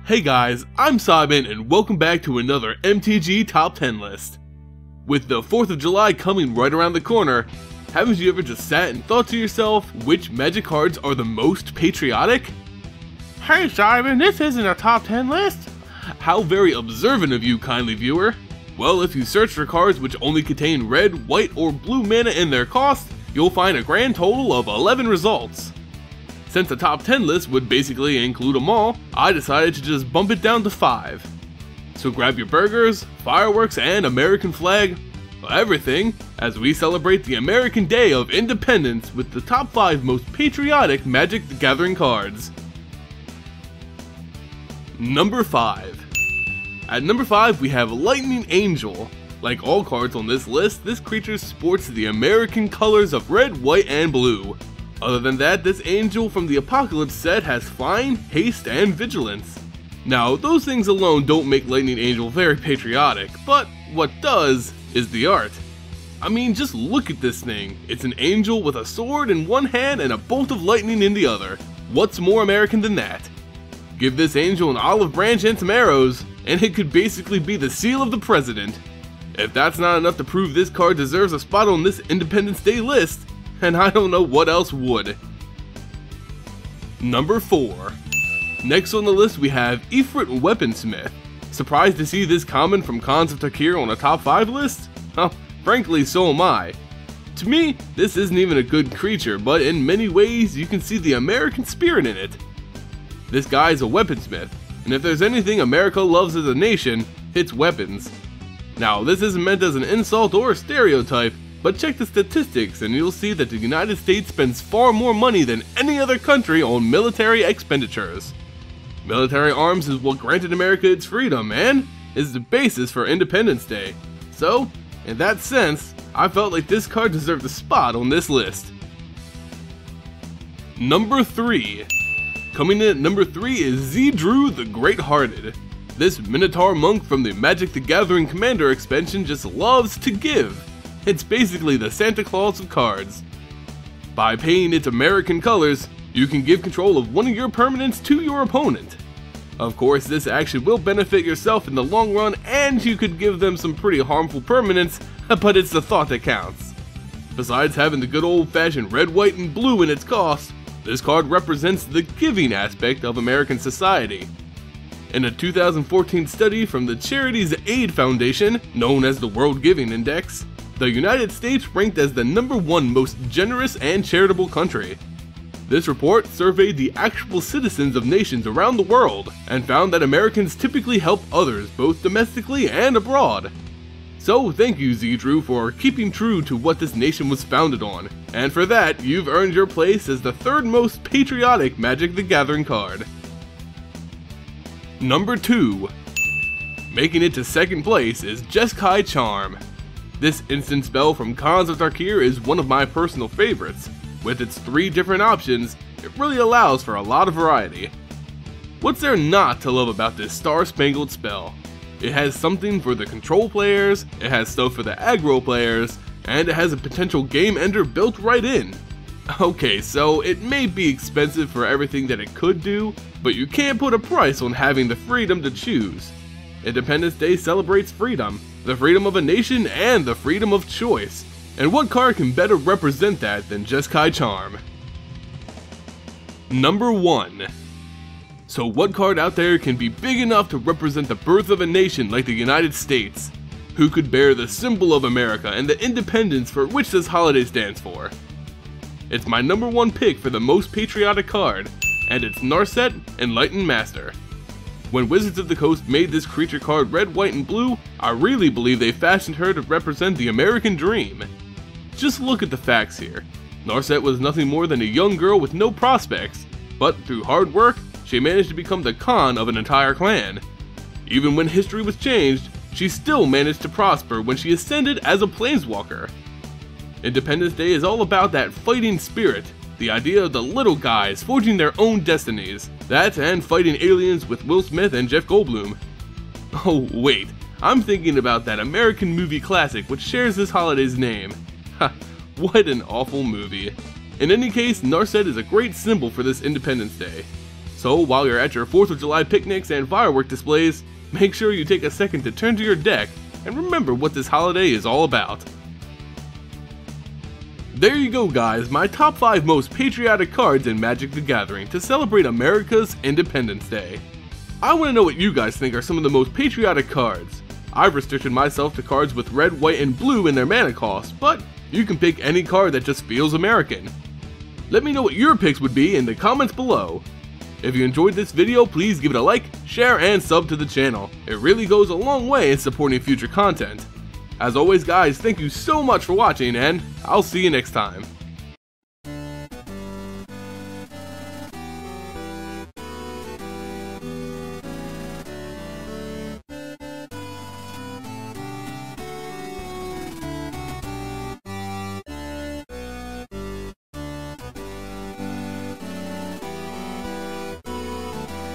Hey guys, I'm Simon and welcome back to another MTG Top 10 list. With the 4th of July coming right around the corner, haven't you ever just sat and thought to yourself which Magic cards are the most patriotic? Hey Simon, this isn't a top 10 list. How very observant of you, kindly viewer. Well, if you search for cards which only contain red, white, or blue mana in their cost, you'll find a grand total of 11 results. Since the top 10 list would basically include them all, I decided to just bump it down to 5. So grab your burgers, fireworks, and American flag, everything, as we celebrate the American Day of Independence with the top 5 most patriotic Magic the Gathering cards. Number 5. At number 5 we have Lightning Angel. Like all cards on this list, this creature sports the American colors of red, white, and blue. Other than that, this angel from the Apocalypse set has flying, haste, and vigilance. Now, those things alone don't make Lightning Angel very patriotic, but what does is the art. I mean, just look at this thing. It's an angel with a sword in one hand and a bolt of lightning in the other. What's more American than that? Give this angel an olive branch and some arrows, and it could basically be the seal of the president. If that's not enough to prove this card deserves a spot on this Independence Day list, and I don't know what else would. Number 4. Next on the list we have Ifrit Weaponsmith. Surprised to see this common from Khans of Tarkir on a top 5 list? Well, frankly, so am I. To me, this isn't even a good creature, but in many ways you can see the American spirit in it. This guy's a weaponsmith, and if there's anything America loves as a nation, it's weapons. Now, this isn't meant as an insult or a stereotype, but check the statistics and you'll see that the United States spends far more money than any other country on military expenditures. Military arms is what granted America its freedom and is the basis for Independence Day. So, in that sense, I felt like this card deserved a spot on this list. Number 3. Coming in at number 3 is Jethro the Great-Hearted. This Minotaur monk from the Magic the Gathering Commander expansion just loves to give. It's basically the Santa Claus of cards. By painting its American colors, you can give control of one of your permanents to your opponent. Of course, this action will benefit yourself in the long run and you could give them some pretty harmful permanents, but it's the thought that counts. Besides having the good old-fashioned red, white, and blue in its cost, this card represents the giving aspect of American society. In a 2014 study from the Charities Aid Foundation, known as the World Giving Index, the United States ranked as the #1 most generous and charitable country. This report surveyed the actual citizens of nations around the world and found that Americans typically help others both domestically and abroad. So thank you, Jethro, for keeping true to what this nation was founded on, and for that you've earned your place as the 3rd most patriotic Magic the Gathering card. Number 2. Making it to 2nd place is Jeskai Charm. This instant spell from Khans of Tarkir is one of my personal favorites. With its 3 different options, it really allows for a lot of variety. What's there not to love about this star-spangled spell? It has something for the control players, it has stuff for the aggro players, and it has a potential game ender built right in. Okay, so it may be expensive for everything that it could do, but you can't put a price on having the freedom to choose. Independence Day celebrates freedom, the freedom of a nation and the freedom of choice. And what card can better represent that than Jeskai Charm? Number 1. So what card out there can be big enough to represent the birth of a nation like the United States? Who could bear the symbol of America and the independence for which this holiday stands for? It's my number 1 pick for the most patriotic card, and it's Narset, Enlightened Master. When Wizards of the Coast made this creature card red, white, and blue, I really believe they fashioned her to represent the American dream. Just look at the facts here. Narset was nothing more than a young girl with no prospects, but through hard work, she managed to become the Khan of an entire clan. Even when history was changed, she still managed to prosper when she ascended as a planeswalker. Independence Day is all about that fighting spirit, the idea of the little guys forging their own destinies, that and fighting aliens with Will Smith and Jeff Goldblum. Oh wait, I'm thinking about that American movie classic which shares this holiday's name. Ha, what an awful movie. In any case, Narset is a great symbol for this Independence Day. So while you're at your 4th of July picnics and firework displays, make sure you take a second to turn to your deck and remember what this holiday is all about. There you go guys, my top 5 most patriotic cards in Magic the Gathering to celebrate America's Independence Day. I want to know what you guys think are some of the most patriotic cards. I've restricted myself to cards with red, white, and blue in their mana cost, but you can pick any card that just feels American. Let me know what your picks would be in the comments below. If you enjoyed this video, please give it a like, share, and sub to the channel. It really goes a long way in supporting future content. As always guys, thank you so much for watching, and I'll see you next time.